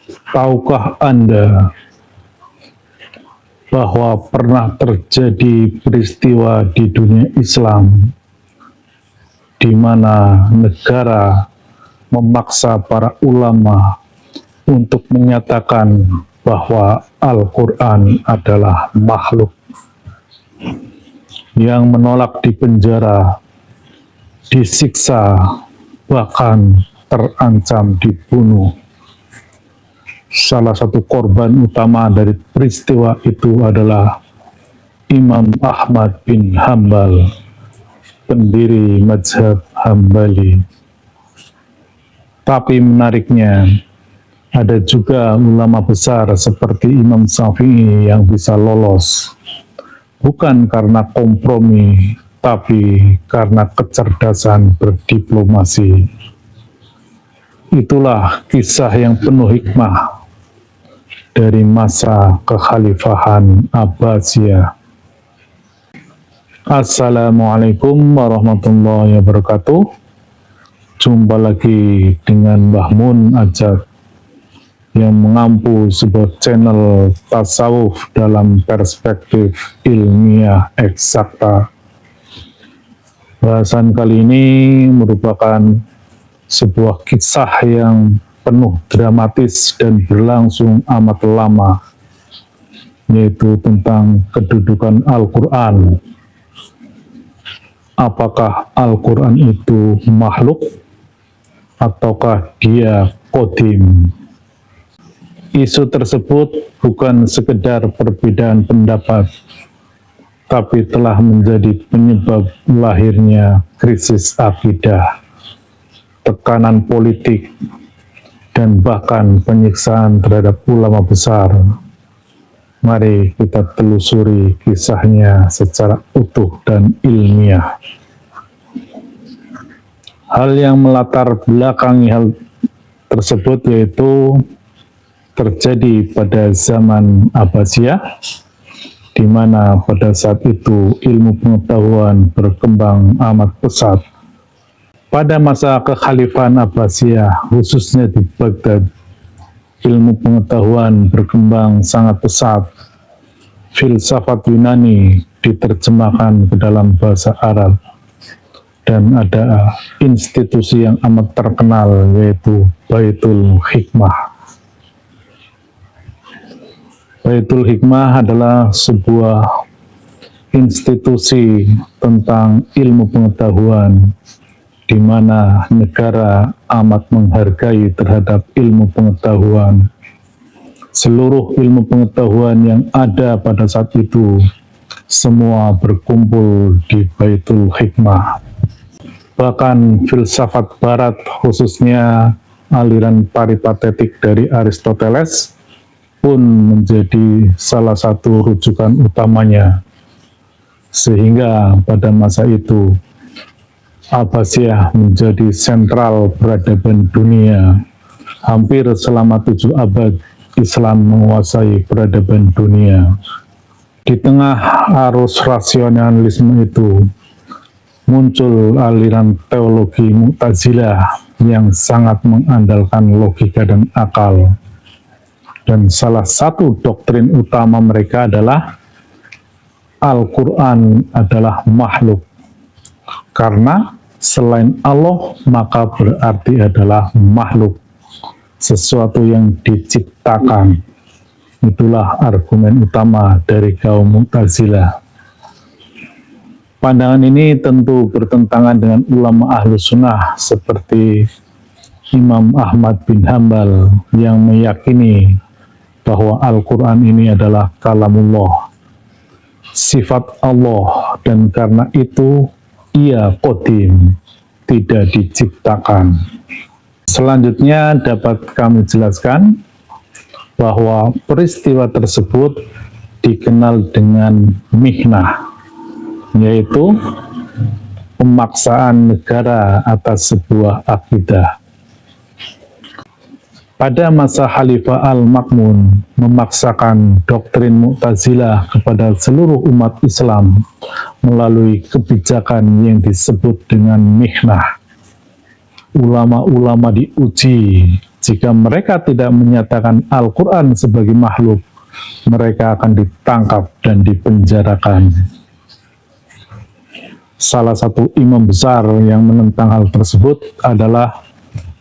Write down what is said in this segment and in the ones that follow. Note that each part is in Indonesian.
Tahukah Anda bahwa pernah terjadi peristiwa di dunia Islam di mana negara memaksa para ulama untuk menyatakan bahwa Al-Quran adalah makhluk, yang menolak dipenjara, disiksa, bahkan terancam dibunuh. Salah satu korban utama dari peristiwa itu adalah Imam Ahmad bin Hambal, pendiri mazhab Hambali. Tapi menariknya, ada juga ulama besar seperti Imam Syafi'i yang bisa lolos, bukan karena kompromi, tapi karena kecerdasan berdiplomasi. Itulah kisah yang penuh hikmah dari masa kekhalifahan Abbasiyah. Assalamualaikum warahmatullahi wabarakatuh. Jumpa lagi dengan Mbah Mun Ajat yang mengampu sebuah channel tasawuf dalam perspektif ilmiah eksakta. Bahasan kali ini merupakan sebuah kisah yang penuh dramatis dan berlangsung amat lama, yaitu tentang kedudukan Al-Quran. Apakah Al-Quran itu makhluk ataukah dia qadim? Isu tersebut bukan sekedar perbedaan pendapat, tapi telah menjadi penyebab lahirnya krisis akidah, tekanan politik, dan bahkan penyiksaan terhadap ulama besar. Mari kita telusuri kisahnya secara utuh dan ilmiah. Hal yang melatar belakangi hal tersebut yaitu terjadi pada zaman Abbasiyah, di mana pada saat itu ilmu pengetahuan berkembang amat pesat. Pada masa kekhalifahan Abbasiyah, khususnya di Baghdad, ilmu pengetahuan berkembang sangat pesat. Filsafat Yunani diterjemahkan ke dalam bahasa Arab, dan ada institusi yang amat terkenal yaitu Baitul Hikmah. Baitul Hikmah adalah sebuah institusi tentang ilmu pengetahuan, di mana negara amat menghargai terhadap ilmu pengetahuan. Seluruh ilmu pengetahuan yang ada pada saat itu semua berkumpul di Baitul Hikmah. Bahkan filsafat barat, khususnya aliran paripatetik dari Aristoteles, pun menjadi salah satu rujukan utamanya. Sehingga pada masa itu Abbasiyah menjadi sentral peradaban dunia. Hampir selama 7 abad, Islam menguasai peradaban dunia. Di tengah arus rasionalisme itu, muncul aliran teologi Mu'tazilah yang sangat mengandalkan logika dan akal. Dan salah satu doktrin utama mereka adalah Al-Quran adalah makhluk. Karena selain Allah, maka berarti adalah makhluk, sesuatu yang diciptakan. Itulah argumen utama dari kaum Mu'tazilah. Pandangan ini tentu bertentangan dengan ulama Ahlus Sunnah seperti Imam Ahmad bin Hambal yang meyakini bahwa Al-Quran ini adalah kalamullah, sifat Allah, dan karena itu ia qadim, tidak diciptakan. Selanjutnya dapat kami jelaskan bahwa peristiwa tersebut dikenal dengan mihnah, yaitu pemaksaan negara atas sebuah akidah. Pada masa Khalifah Al-Ma'mun memaksakan doktrin Mu'tazilah kepada seluruh umat Islam melalui kebijakan yang disebut dengan mihnah. Ulama-ulama diuji Jika mereka tidak menyatakan Al-Quran sebagai makhluk, mereka akan ditangkap dan dipenjarakan. Salah satu imam besar yang menentang hal tersebut adalah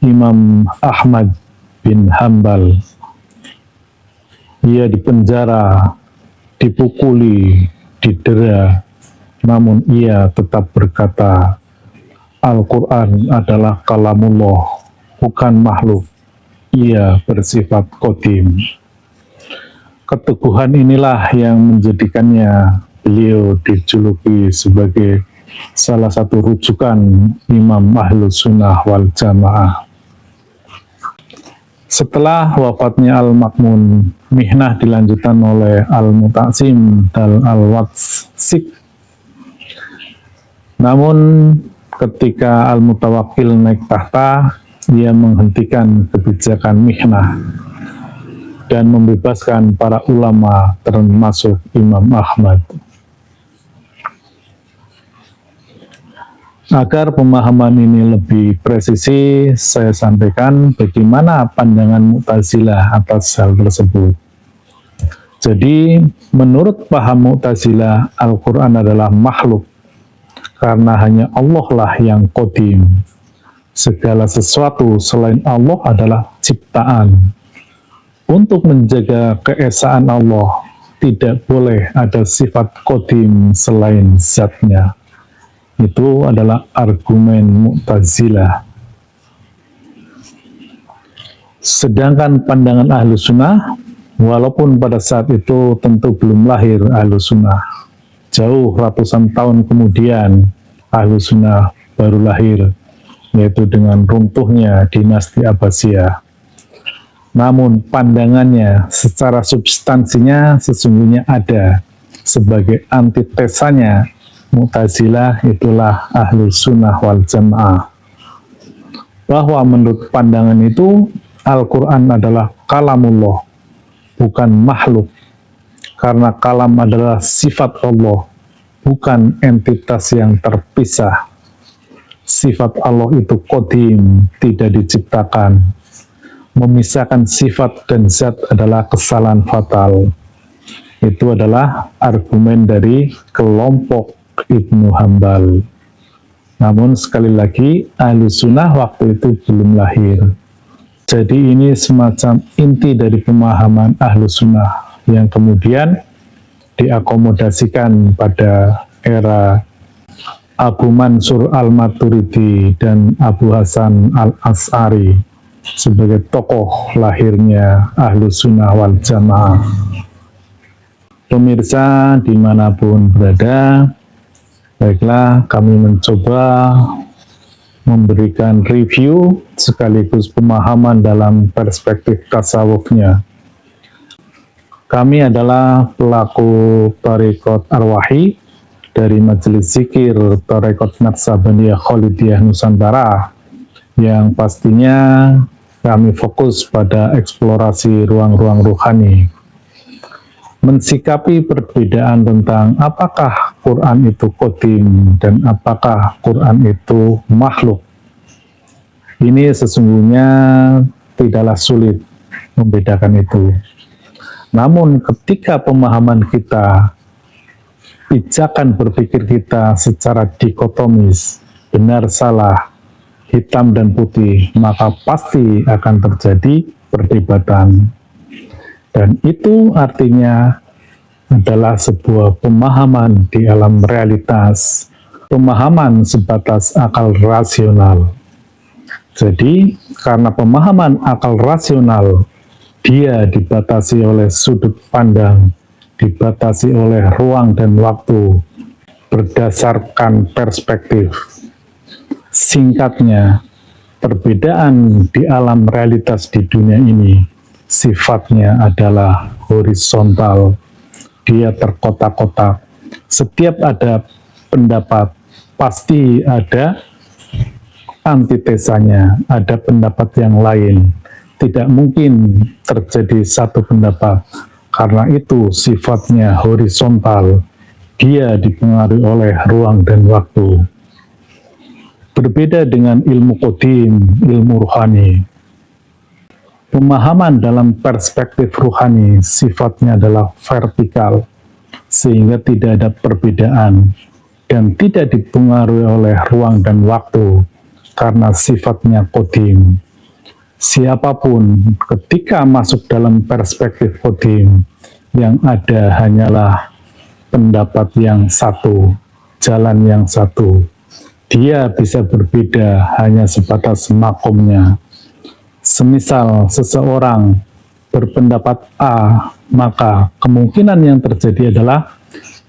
Imam Ahmad bin Hambal. Ia dipenjara, dipukuli, didera, namun ia tetap berkata, Al-Quran adalah kalamullah, bukan makhluk. Ia bersifat qadim. Keteguhan inilah yang menjadikannya beliau dijuluki sebagai salah satu rujukan Imam Ahlus Sunnah wal Jamaah. Setelah wafatnya Al-Ma'mun, mihnah dilanjutkan oleh Al-Muta'sim dan Al-Watsik. Namun ketika Al-Mutawakkil naik tahta, ia menghentikan kebijakan mihnah dan membebaskan para ulama termasuk Imam Ahmad. Agar pemahaman ini lebih presisi, saya sampaikan bagaimana pandangan Mu'tazilah atas hal tersebut. Jadi, menurut paham Mu'tazilah, Al-Quran adalah makhluk, karena hanya Allah lah yang qadim. Segala sesuatu selain Allah adalah ciptaan. Untuk menjaga keesaan Allah, tidak boleh ada sifat qadim selain zatnya. Itu adalah argumen Mu'tazilah. Sedangkan pandangan Ahlus Sunnah, walaupun pada saat itu tentu belum lahir Ahlus Sunnah, jauh ratusan tahun kemudian Ahlus Sunnah baru lahir, yaitu dengan runtuhnya dinasti Abbasiyah. Namun pandangannya secara substansinya sesungguhnya ada. Sebagai antitesanya Mu'tazilah itulah Ahlus Sunnah wal Jamaah. Bahwa menurut pandangan itu Al-Quran adalah kalamullah, bukan makhluk. Karena kalam adalah sifat Allah, bukan entitas yang terpisah. Sifat Allah itu qadim, tidak diciptakan. Memisahkan sifat dan zat adalah kesalahan fatal. Itu adalah argumen dari kelompok Ibnu Hambal. Namun sekali lagi, Ahlus Sunnah waktu itu belum lahir. Jadi ini semacam inti dari pemahaman Ahlus Sunnah yang kemudian diakomodasikan pada era Abu Mansur Al-Maturidi dan Abu Hasan Al-As'ari sebagai tokoh lahirnya Ahlus Sunnah wal Jamaah. Pemirsa dimanapun berada, baiklah kami mencoba memberikan review sekaligus pemahaman dalam perspektif tasawufnya. Kami adalah pelaku Thariqat Arwahi dari Majelis Zikir Thariqat Naqsabandiyah Khalidiyah Nusantara, yang pastinya kami fokus pada eksplorasi ruang-ruang rohani, mensikapi perbedaan tentang apakah Quran itu qadim dan apakah Quran itu makhluk. Ini sesungguhnya tidaklah sulit membedakan itu. Namun ketika pemahaman kita, pijakan berpikir kita secara dikotomis, benar salah, hitam dan putih, maka pasti akan terjadi perdebatan. Dan itu artinya adalah sebuah pemahaman di alam realitas, pemahaman sebatas akal rasional. Jadi, karena pemahaman akal rasional, dia dibatasi oleh sudut pandang, dibatasi oleh ruang dan waktu, berdasarkan perspektif. Singkatnya, perbedaan di alam realitas di dunia ini sifatnya adalah horizontal. Dia terkotak-kotak. Setiap ada pendapat, pasti ada antitesanya, ada pendapat yang lain. Tidak mungkin terjadi satu pendapat. Karena itu sifatnya horizontal. Dia dipengaruhi oleh ruang dan waktu. Berbeda dengan ilmu qadim, ilmu rohani. Pemahaman dalam perspektif ruhani sifatnya adalah vertikal, sehingga tidak ada perbedaan dan tidak dipengaruhi oleh ruang dan waktu karena sifatnya qadim. Siapapun ketika masuk dalam perspektif qadim, yang ada hanyalah pendapat yang satu, jalan yang satu. Dia bisa berbeda hanya sebatas makomnya. Semisal seseorang berpendapat A, maka kemungkinan yang terjadi adalah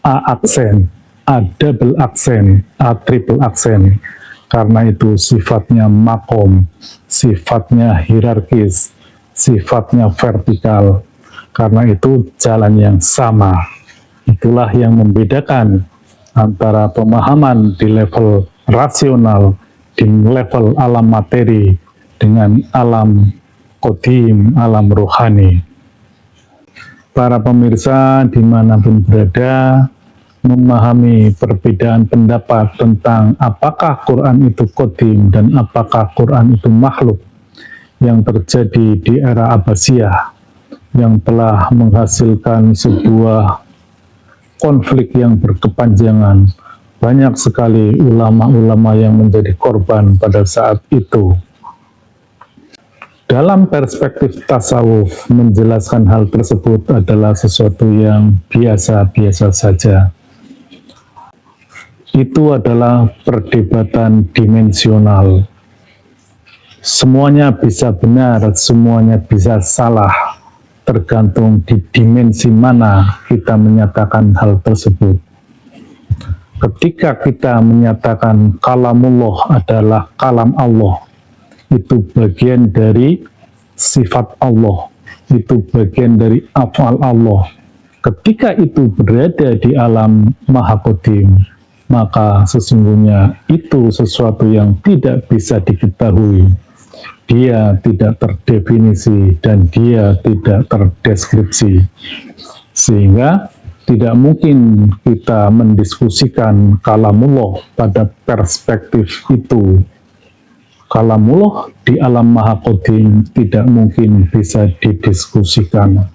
A aksen, A double aksen, A triple aksen. Karena itu sifatnya makom, sifatnya hierarkis, sifatnya vertikal. Karena itu jalan yang sama. Itulah yang membedakan antara pemahaman di level rasional, di level alam materi, dengan alam qadim, alam rohani. Para pemirsa dimanapun berada, memahami perbedaan pendapat tentang apakah Quran itu qadim dan apakah Quran itu makhluk yang terjadi di era Abbasiyah, yang telah menghasilkan sebuah konflik yang berkepanjangan. Banyak sekali ulama-ulama yang menjadi korban pada saat itu. Dalam perspektif tasawuf, menjelaskan hal tersebut adalah sesuatu yang biasa-biasa saja. Itu adalah perdebatan dimensional. Semuanya bisa benar, semuanya bisa salah, tergantung di dimensi mana kita menyatakan hal tersebut. Ketika kita menyatakan kalamullah adalah kalam Allah, itu bagian dari sifat Allah, itu bagian dari af'al Allah. Ketika itu berada di alam maha qadim, maka sesungguhnya itu sesuatu yang tidak bisa diketahui. Dia tidak terdefinisi dan dia tidak terdeskripsi. Sehingga tidak mungkin kita mendiskusikan kalamullah pada perspektif itu. Kalamullah di alam maha qadim tidak mungkin bisa didiskusikan.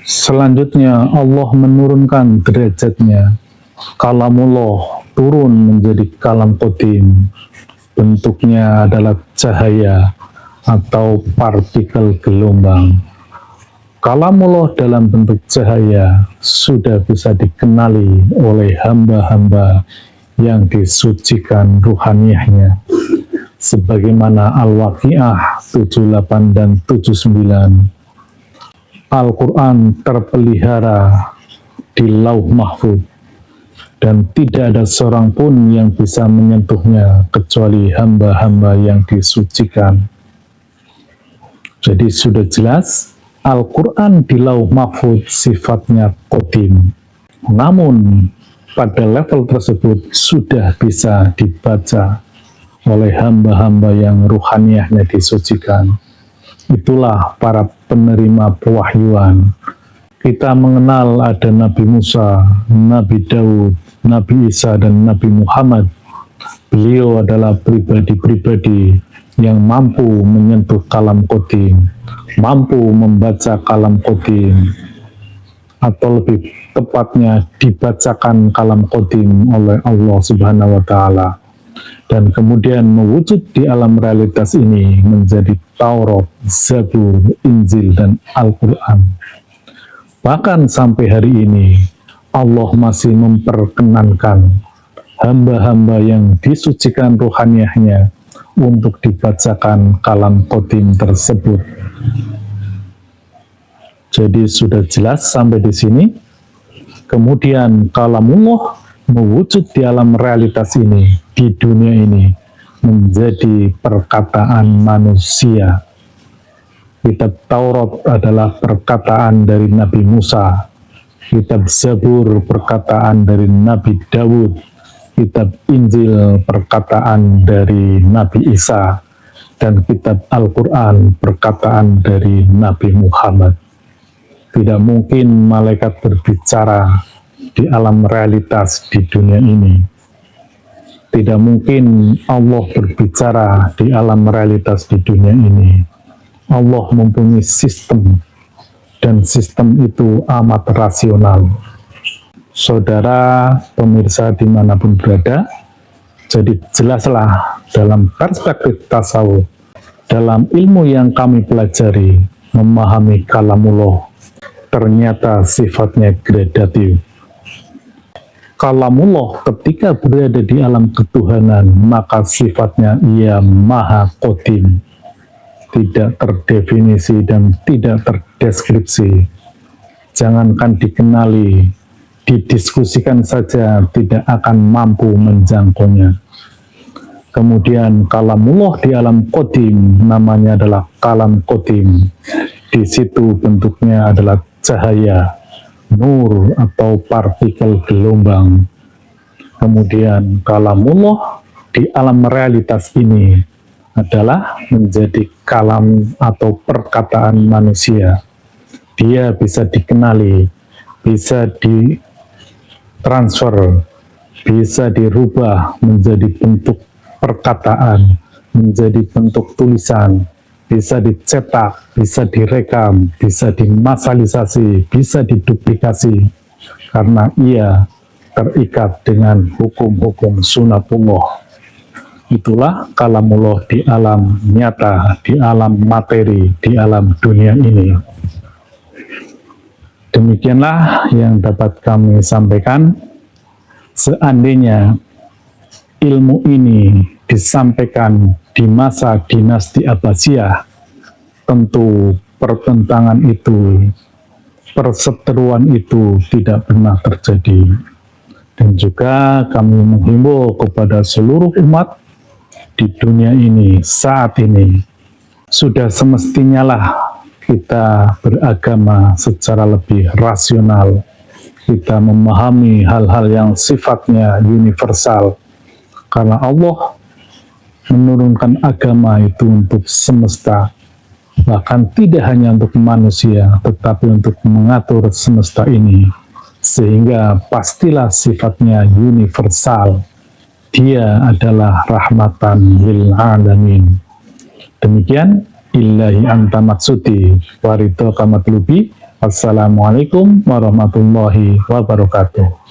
Selanjutnya Allah menurunkan derajatnya. Kalamullah turun menjadi kalam qadim. Bentuknya adalah cahaya atau partikel gelombang. Kalamullah dalam bentuk cahaya sudah bisa dikenali oleh hamba-hamba yang disucikan ruhaniyahnya. Sebagaimana Al-Waqi'ah 78 dan 79. Al-Quran terpelihara di Lauh Mahfuz dan tidak ada seorang pun yang bisa menyentuhnya kecuali hamba-hamba yang disucikan. Jadi sudah jelas Al-Quran di Lauh Mahfuz sifatnya qadim. Namun pada level tersebut sudah bisa dibaca oleh hamba-hamba yang ruhaniyahnya disucikan. Itulah para penerima pewahyuan. Kita mengenal ada Nabi Musa, Nabi Daud, Nabi Isa, dan Nabi Muhammad. Beliau adalah pribadi-pribadi yang mampu menyentuh kalam qadim, mampu membaca kalam qadim, atau lebih tepatnya dibacakan kalam qadim oleh Allah Subhanahu wa Ta'ala. Dan kemudian mewujud di alam realitas ini menjadi Taurat, Zabur, Injil, dan Al-Quran. Bahkan sampai hari ini, Allah masih memperkenankan hamba-hamba yang disucikan ruhaniyahnya untuk dibacakan kalam qadim tersebut. Jadi sudah jelas sampai di sini. Kemudian kalamullah mewujud di alam realitas ini, di dunia ini, menjadi perkataan manusia. Kitab Taurat adalah perkataan dari Nabi Musa, kitab Zabur perkataan dari Nabi Daud, kitab Injil perkataan dari Nabi Isa, dan kitab Al-Quran perkataan dari Nabi Muhammad. Tidak mungkin malaikat berbicara di alam realitas di dunia ini. Tidak mungkin Allah berbicara di alam realitas di dunia ini. Allah mempunyai sistem, dan sistem itu amat rasional. Saudara pemirsa dimanapun berada, jadi jelaslah dalam perspektif tasawuf, dalam ilmu yang kami pelajari, memahami kalamullah, ternyata sifatnya gradatif. Kalamullah ketika berada di alam ketuhanan, maka sifatnya ia maha qadim, tidak terdefinisi dan tidak terdeskripsi. Jangankan dikenali, didiskusikan saja tidak akan mampu menjangkaunya. Kemudian kalamullah di alam qadim namanya adalah kalam qadim. Di situ bentuknya adalah cahaya, nur atau partikel gelombang. Kemudian kalamullah di alam realitas ini adalah menjadi kalam atau perkataan manusia. Dia bisa dikenali, bisa ditransfer, bisa dirubah menjadi bentuk perkataan, menjadi bentuk tulisan, bisa dicetak, bisa direkam, bisa dimasalisasi, bisa diduplikasi, karena ia terikat dengan hukum-hukum sunatullah. Itulah kalamullah di alam nyata, di alam materi, di alam dunia ini. Demikianlah yang dapat kami sampaikan. Seandainya ilmu ini disampaikan di masa dinasti Abbasiyah, tentu pertentangan itu, perseteruan itu tidak pernah terjadi. Dan juga kami menghimbau kepada seluruh umat di dunia ini saat ini, sudah semestinya lah kita beragama secara lebih rasional. Kita memahami hal-hal yang sifatnya universal, karena Allah menurunkan agama itu untuk semesta, bahkan tidak hanya untuk manusia, tetapi untuk mengatur semesta ini, sehingga pastilah sifatnya universal. Dia adalah rahmatan lil alamin. Demikian, illahi anta maksudi waridho kamatlubi. Assalamualaikum warahmatullahi wabarakatuh.